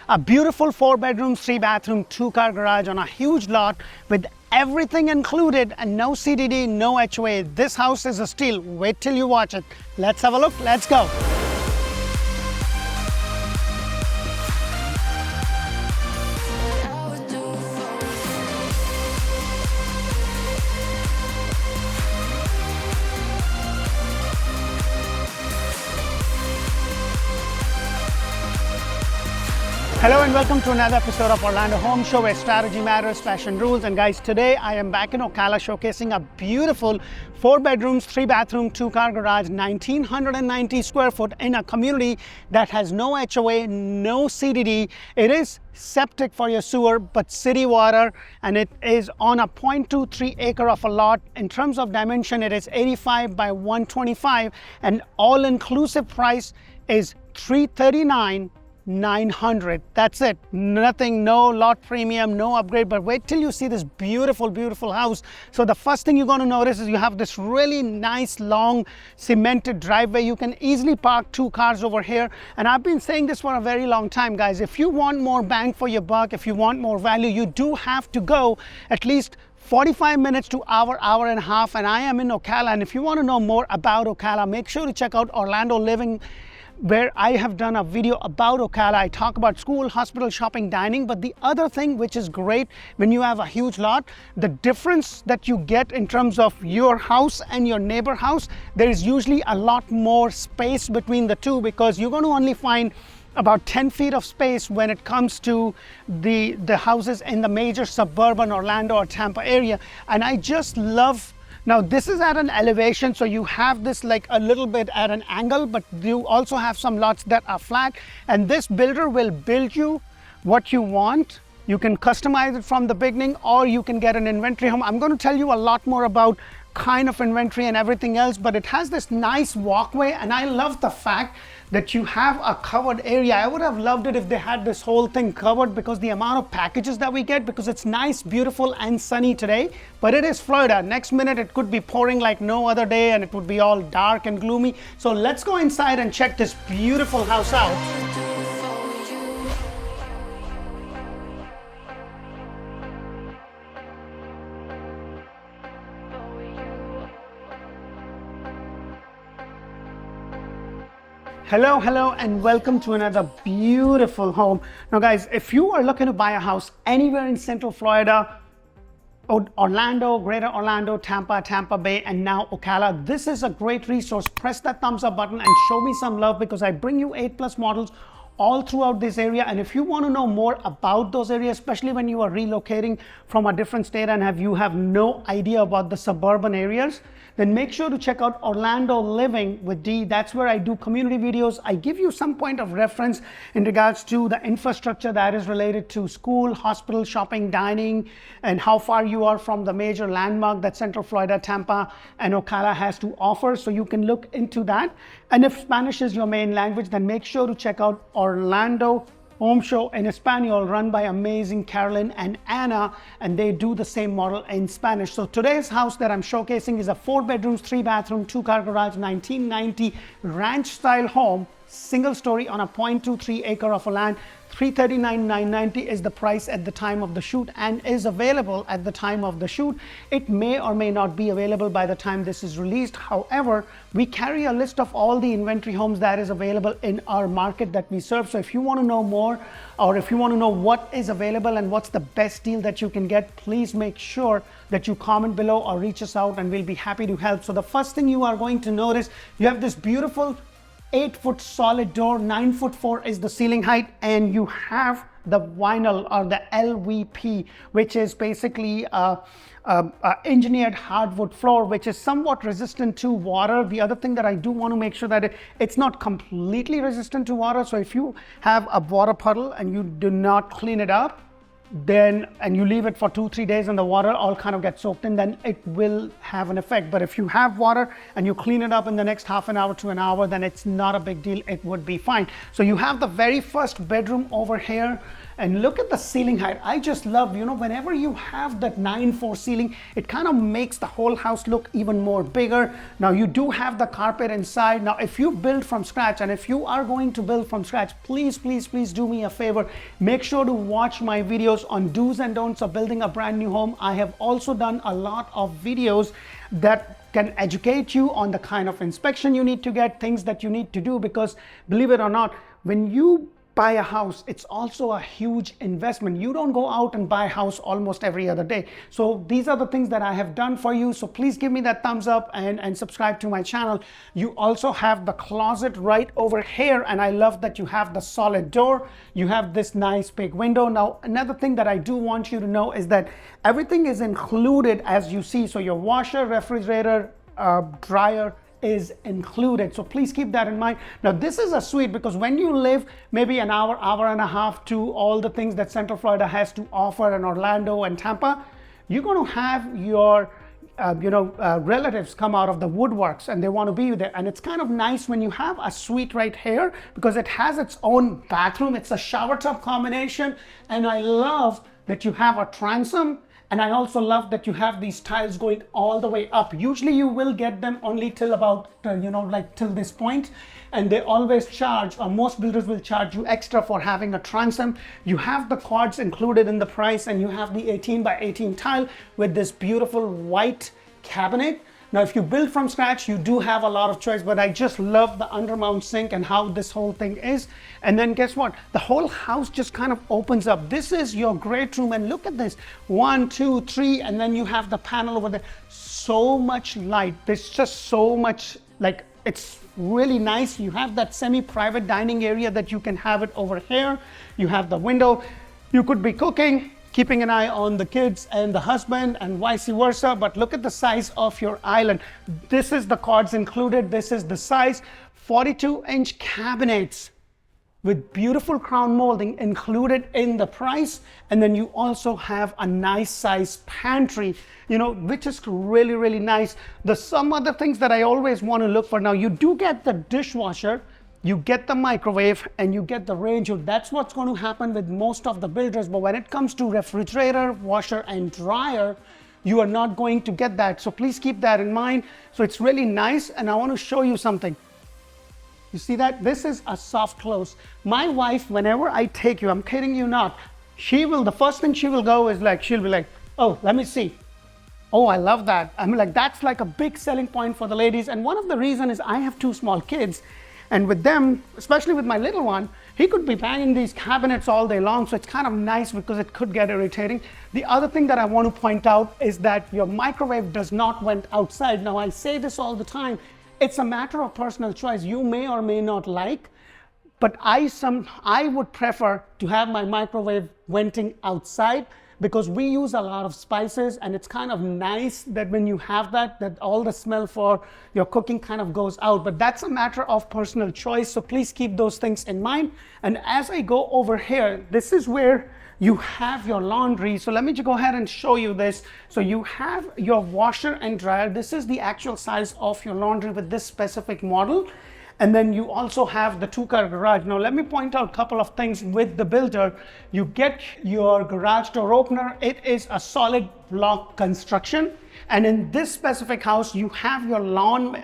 A beautiful 4 bedroom, 3 bathroom, 2-car garage on a huge lot with everything included and no CDD, no HOA. This house is a steal. Wait till you watch it. Let's have a look. Let's go. Hello and welcome to another episode of Orlando Home Show, where strategy matters, passion rules. And guys, today I am back in Ocala showcasing a beautiful 4 bedrooms, 3 bathroom, 2-car garage, 1990 square foot in a community that has no HOA, no CDD. It is septic for your sewer, but city water, and it is on a 0.23 acre of a lot. In terms of dimension, it is 85 by 125, and all-inclusive price is $339,900. That's it. Nothing, no lot premium, no upgrade. But wait till you see this beautiful house. So the first thing you're going to notice is you have this really nice long cemented driveway. You can easily park 2 cars over here. And I've been saying this for a very long time, guys. If you want more bang for your buck, if you want more value, you do have to go at least 45 minutes to hour and a half. And I am in Ocala. And if you want to know more about Ocala, make sure to check out Orlando Living, where I have done a video about Ocala. I talk about school, hospital, shopping, dining. But the other thing which is great when you have a huge lot, the difference that you get in terms of your house and your neighbor house, there is usually a lot more space between the two, because you're going to only find about 10 feet of space when it comes to the houses in the major suburban Orlando or Tampa area. And I just love. Now this is at an elevation, so you have this like a little bit at an angle, but you also have some lots that are flat, and this builder will build you what you want. You can customize it from the beginning, or you can get an inventory home. I'm going to tell you a lot more about kind of inventory and everything else, but it has this nice walkway, and I love the fact that you have a covered area. I would have loved it if they had this whole thing covered, because the amount of packages that we get, because it's nice, beautiful and sunny today, but it is Florida. Next minute it could be pouring like no other day, and it would be all dark and gloomy. So let's go inside and check this beautiful house out. Hello and welcome to another beautiful home. Now guys, if you are looking to buy a house anywhere in Central Florida, Orlando, Greater Orlando, Tampa Bay, and now Ocala, this is a great resource. Press that thumbs up button and show me some love, because I bring you 8+ models all throughout this area. And if you want to know more about those areas, especially when you are relocating from a different state and you have no idea about the suburban areas, then make sure to check out Orlando Living with D. That's where I do community videos. I give you some point of reference in regards to the infrastructure that is related to school, hospital, shopping, dining, and how far you are from the major landmark that Central Florida, Tampa, and Ocala has to offer. So you can look into that. And if Spanish is your main language, then make sure to check out Orlando Home Show in Espanol, run by amazing Carolyn and Anna, and they do the same model in Spanish. So today's house that I'm showcasing is a 4 bedrooms, 3 bathroom, 2-car garage, 1990 ranch style home, single story on a 0.23 acre of land. $339,990 is the price at the time of the shoot, and is available at the time of the shoot. It may or may not be available by the time this is released. However, we carry a list of all the inventory homes that is available in our market that we serve. So if you want to know more, or if you want to know what is available and what's the best deal that you can get, please make sure that you comment below or reach us out, and we'll be happy to help. So the first thing you are going to notice, you have this beautiful 8-foot solid door, 9'4" is the ceiling height, and you have the vinyl or the LVP, which is basically engineered hardwood floor, which is somewhat resistant to water. The other thing that I do want to make sure that it's not completely resistant to water. So if you have a water puddle and you do not clean it up, then and you leave it for 2-3 days and the water all kind of gets soaked in, then it will have an effect. But if you have water and you clean it up in the next half an hour to an hour, then it's not a big deal, it would be fine. So you have the very first bedroom over here, and look at the ceiling height. I just love, you know, whenever you have that 9/4 ceiling, it kind of makes the whole house look even more bigger. Now you do have the carpet inside. Now if you build from scratch, and if you are going to build from scratch, please do me a favor, make sure to watch my videos on do's and don'ts of building a brand new home. I have also done a lot of videos that can educate you on the kind of inspection you need to get, things that you need to do, because believe it or not, when you buy a house, it's also a huge investment. You don't go out and buy a house almost every other day. So these are the things that I have done for you. So please give me that thumbs up and subscribe to my channel. You also have the closet right over here, and I love that you have the solid door. You have this nice big window. Now, another thing that I do want you to know is that everything is included, as you see. So your washer, refrigerator, dryer is included. So please keep that in mind. Now this is a suite, because when you live maybe an hour and a half to all the things that Central Florida has to offer in Orlando and Tampa, you're going to have your relatives come out of the woodworks and they want to be there. And it's kind of nice when you have a suite right here, because it has its own bathroom. It's a shower tub combination, and I love that you have a transom. And I also love that you have these tiles going all the way up. Usually you will get them only till about, like till this point. And they always charge, or most builders will charge you extra for having a transom. You have the cords included in the price, and you have the 18x18 tile with this beautiful white cabinet. Now, if you build from scratch, you do have a lot of choice, but I just love the undermount sink and how this whole thing is. And then guess what? The whole house just kind of opens up. This is your great room, and look at this. 1, 2, 3, and then you have the panel over there. So much light. There's just so much, like, it's really nice. You have that semi-private dining area that you can have it over here. You have the window. You could be cooking, keeping an eye on the kids and the husband, and vice versa. But look at the size of your island. This is the cords included. This is the size. 42-inch cabinets with beautiful crown molding included in the price. And then you also have a nice size pantry, which is really, really nice. There's some other things that I always want to look for. Now, you do get the dishwasher, you get the microwave, and you get the range hood. That's what's going to happen with most of the builders. But when it comes to refrigerator, washer, and dryer, you are not going to get that. So please keep that in mind. So it's really nice. And I want to show you something. You see that? This is a soft close. My wife, whenever I take you, I'm kidding you not, the first thing she will go is she'll be like, oh, let me see. Oh, I love that. I'm like, that's like a big selling point for the ladies. And one of the reasons is I have 2 small kids. And with them, especially with my little one, he could be banging these cabinets all day long. So it's kind of nice because it could get irritating. The other thing that I want to point out is that your microwave does not went outside. Now, I say this all the time. It's a matter of personal choice. You may or may not like, but I would prefer to have my microwave venting outside, because we use a lot of spices, and it's kind of nice that when you have that all the smell for your cooking kind of goes out. But that's a matter of personal choice. So please keep those things in mind. And as I go over here, this is where you have your laundry. So let me just go ahead and show you this. So you have your washer and dryer. This is the actual size of your laundry with this specific model. And then you also have the 2-car garage. Now, let me point out a couple of things with the builder. You get your garage door opener. It is a solid block construction. And in this specific house, you have your lawn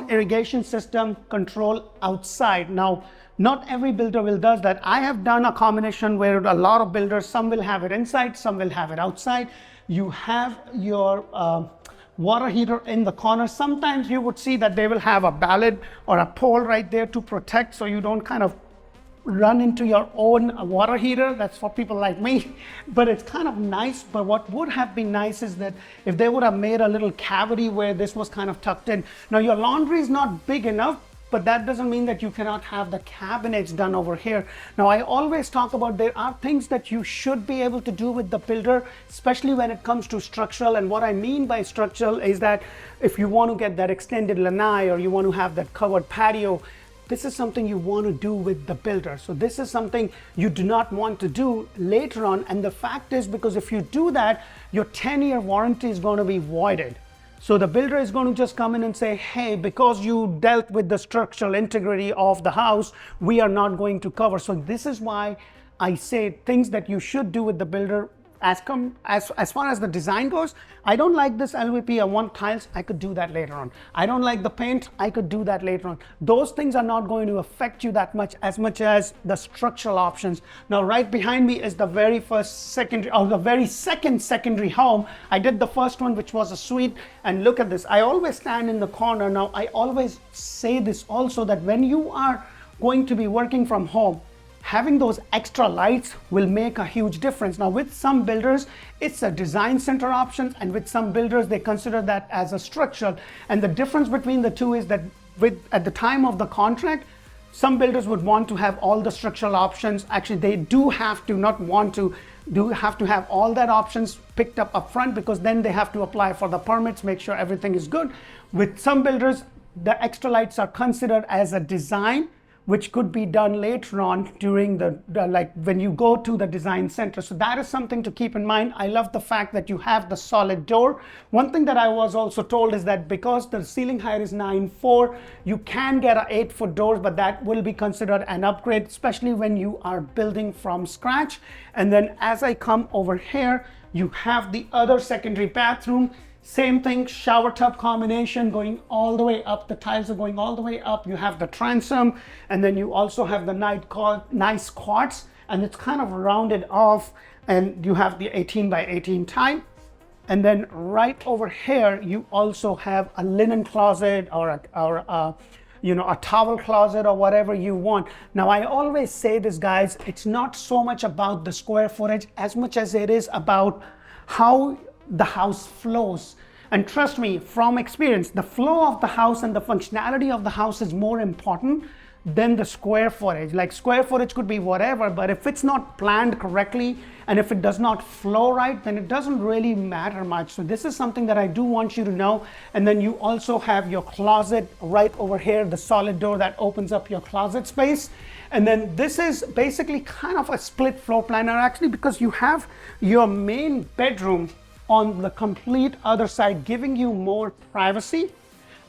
irrigation system control outside. Now, not every builder will does that. I have done a combination where a lot of builders, some will have it inside, some will have it outside. You have your water heater in the corner. Sometimes you would see that they will have a ballad or a pole right there to protect, so you don't kind of run into your own water heater. That's for people like me. But it's kind of nice. But what would have been nice is that if they would have made a little cavity where this was kind of tucked in. Now, your laundry is not big enough, but that doesn't mean that you cannot have the cabinets done over here. Now, I always talk about there are things that you should be able to do with the builder, especially when it comes to structural. And what I mean by structural is that if you want to get that extended lanai, or you want to have that covered patio, this is something you want to do with the builder. So this is something you do not want to do later on. And the fact is, because if you do that, your 10-year warranty is going to be voided. So the builder is going to just come in and say, hey, because you dealt with the structural integrity of the house, we are not going to cover. So this is why I say things that you should do with the builder. As far as the design goes, I don't like this LVP, I want tiles, I could do that later on. I don't like the paint, I could do that later on. Those things are not going to affect you that much as the structural options. Now, right behind me is the very second secondary home. I did the first one, which was a suite, and look at this. I always stand in the corner. Now, I always say this also, that when you are going to be working from home, having those extra lights will make a huge difference. Now, with some builders, it's a design center option, and with some builders, they consider that as a structural. And the difference between the two is that at the time of the contract, some builders would want to have all the structural options. Actually, they do have to have all that options picked up front, because then they have to apply for the permits, make sure everything is good. With some builders, the extra lights are considered as a design, which could be done later on during like when you go to the design center. So that is something to keep in mind. I love the fact that you have the solid door. One thing that I was also told is that because the ceiling height is 9'4", you can get a 8-foot doors, but that will be considered an upgrade, especially when you are building from scratch. And then as I come over here, you have the other secondary bathroom. Same thing, shower tub combination going all the way up. The tiles are going all the way up. You have the transom, and then you also have the nice quartz, and it's kind of rounded off, and you have the 18 by 18 tile. And then right over here, you also have a linen closet or a towel closet or whatever you want. Now, I always say this, guys, it's not so much about the square footage as much as it is about how the house flows. And trust me, from experience, the flow of the house and the functionality of the house is more important than the square footage. Like, square footage could be whatever, but if it's not planned correctly and if it does not flow right, then it doesn't really matter much. So this is something that I do want you to know. And then you also have your closet right over here, the solid door that opens up your closet space. And then this is basically kind of a split floor plan, actually, because you have your main bedroom on the complete other side, giving you more privacy.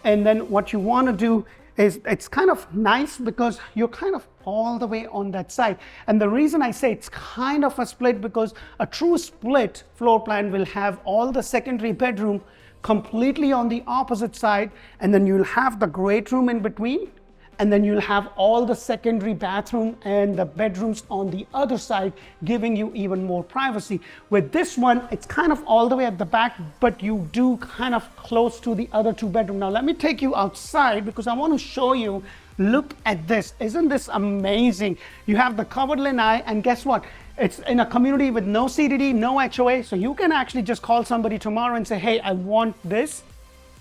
And then what you want to do is, it's kind of nice because you're kind of all the way on that side. And the reason I say it's kind of a split, because a true split floor plan will have all the secondary bedroom completely on the opposite side, and then you'll have the great room in between, and then you'll have all the secondary bathroom and the bedrooms on the other side, giving you even more privacy. With this one, it's kind of all the way at the back, but you do kind of close to the other two bedrooms. Now, let me take you outside because I want to show you. Look at this. Isn't this amazing? You have the covered lanai, and guess what? It's in a community with no CDD, no HOA, so you can actually just call somebody tomorrow and say, hey, I want this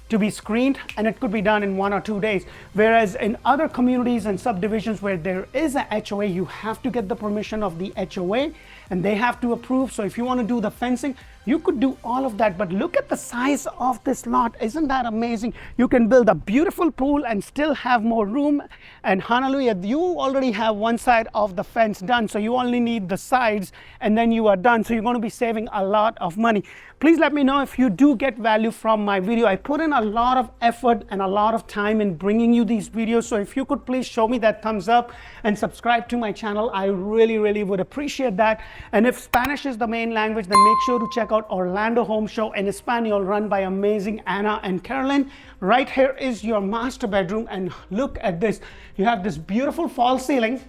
to be screened, and it could be done in 1 or 2 days. Whereas in other communities and subdivisions where there is a HOA, you have to get the permission of the HOA and they have to approve. So if you want to do the fencing, you could do all of that. But look at the size of this lot. Isn't that amazing? You can build a beautiful pool and still have more room. And hallelujah, you already have one side of the fence done. So you only need the sides and then you are done. So you're going to be saving a lot of money. Please let me know if you do get value from my video. I put in a lot of effort and a lot of time in bringing you these videos. So if you could please show me that thumbs up and subscribe to my channel, I really would appreciate that. And if Spanish is the main language, then make sure to check out Orlando Home Show in Espanol, run by amazing Anna and Carolyn. Right here is your master bedroom, and look at this. You have this beautiful false ceiling.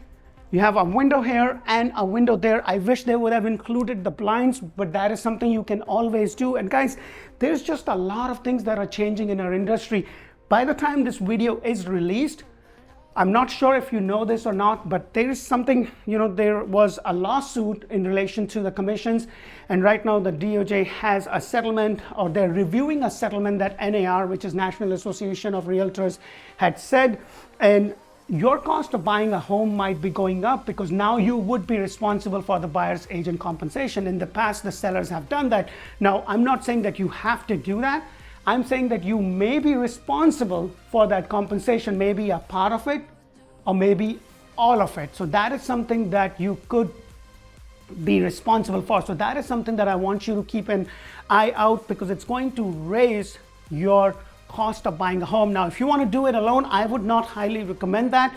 You have a window here and a window there. I wish they would have included the blinds, but that is something you can always do. And guys, there's just a lot of things that are changing in our industry. By the time this video is released, I'm not sure if you know this or not, but there is something, there was a lawsuit in relation to the commissions, and right now the DOJ has a settlement, or they're reviewing a settlement that NAR, which is National Association of Realtors, had said. And your cost of buying a home might be going up because now you would be responsible for the buyer's agent compensation. In the past, the sellers have done that. Now, I'm not saying that you have to do that. I'm saying that you may be responsible for that compensation, maybe a part of it or maybe all of it. So that is something that you could be responsible for. So that is something that I want you to keep an eye out, because it's going to raise your cost of buying a home. Now, if you want to do it alone, I would not highly recommend that,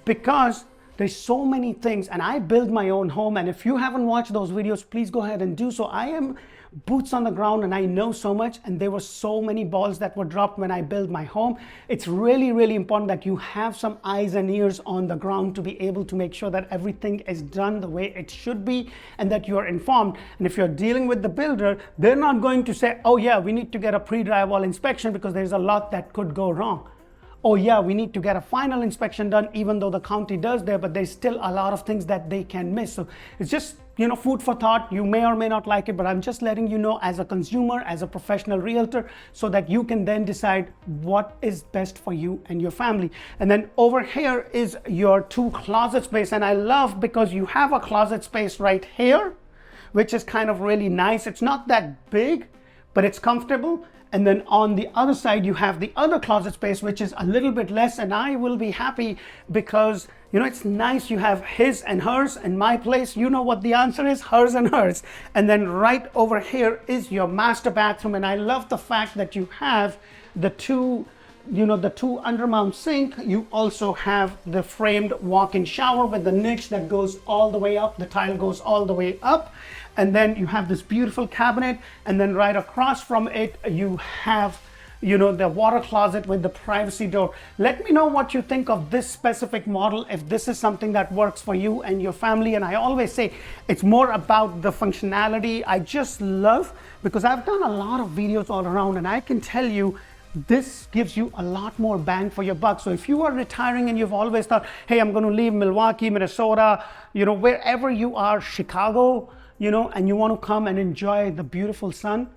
because there's so many things, and I build my own home. And if you haven't watched those videos, please go ahead and do so. I am boots on the ground and I know so much, and there were so many balls that were dropped when I built my home. It's really, really important that you have some eyes and ears on the ground to be able to make sure that everything is done the way it should be, and that you're informed. And if you're dealing with the builder, they're not going to say, oh yeah, we need to get a pre-drywall inspection because there's a lot that could go wrong. Oh yeah, we need to get a final inspection done, even though the county does there, but there's still a lot of things that they can miss. So it's just, food for thought. You may or may not like it, but I'm just letting you know as a consumer, as a professional realtor, so that you can then decide what is best for you and your family. And then over here is your 2 closet space. And I love, because you have a closet space right here, which is kind of really nice. It's not that big, but it's comfortable. And then on the other side, you have the other closet space, which is a little bit less. And I will be happy because, it's nice. You have his and hers, and my place, you know what the answer is, hers and hers. And then right over here is your master bathroom. And I love the fact that you have the two undermount sink. You also have the framed walk-in shower with the niche that goes all the way up. The tile goes all the way up. And then you have this beautiful cabinet, and then right across from it, you have, the water closet with the privacy door. Let me know what you think of this specific model, if this is something that works for you and your family. And I always say it's more about the functionality. I just love, because I've done a lot of videos all around, and I can tell you, this gives you a lot more bang for your buck. So if you are retiring and you've always thought, hey, I'm going to leave Milwaukee, Minnesota, wherever you are, Chicago, and you want to come and enjoy the beautiful sun,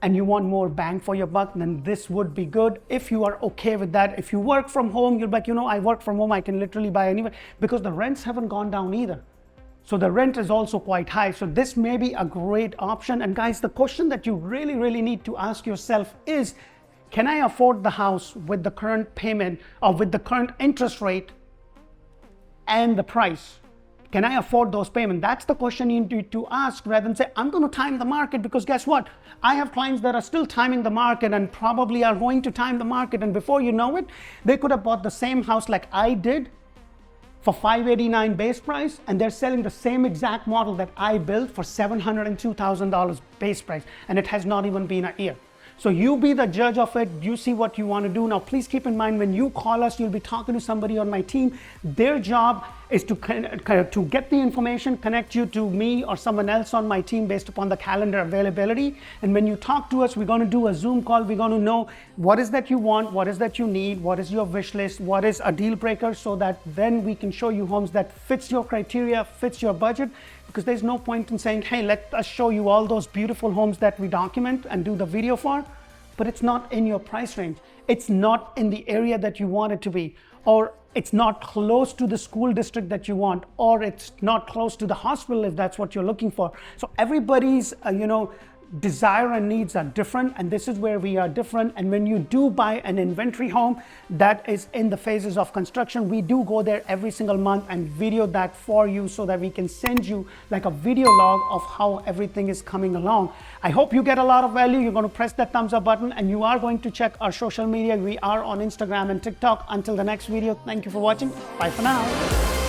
and you want more bang for your buck, then this would be good. If you are okay with that, if you work from home, you're like, I work from home, I can literally buy anywhere, because the rents haven't gone down either. So the rent is also quite high. So this may be a great option. And guys, the question that you really, really need to ask yourself is, can I afford the house with the current payment, or with the current interest rate and the price? Can I afford those payments? That's the question you need to ask, rather than say, I'm going to time the market. Because guess what? I have clients that are still timing the market, and probably are going to time the market. And before you know it, they could have bought the same house like I did for $589 base price, and they're selling the same exact model that I built for $702,000 base price. And it has not even been a year. So you be the judge of it. You see what you want to do. Now, please keep in mind, when you call us, you'll be talking to somebody on my team. Their job is to get the information, connect you to me or someone else on my team based upon the calendar availability. And when you talk to us, we're going to do a Zoom call. We're going to know what is that you want, what is that you need, what is your wish list, what is a deal breaker, so that then we can show you homes that fits your criteria, fits your budget. Because there's no point in saying, hey, let us show you all those beautiful homes that we document and do the video for, but it's not in your price range. It's not in the area that you want it to be, or it's not close to the school district that you want, or it's not close to the hospital if that's what you're looking for. So everybody's, desire and needs are different, and this is where we are different. And when you do buy an inventory home that is in the phases of construction, we do go there every single month and video that for you, so that we can send you like a video log of how everything is coming along. I hope you get a lot of value. You're going to press that thumbs up button, and you are going to check our social media. We are on Instagram and TikTok. Until the next video, thank you for watching. Bye for now.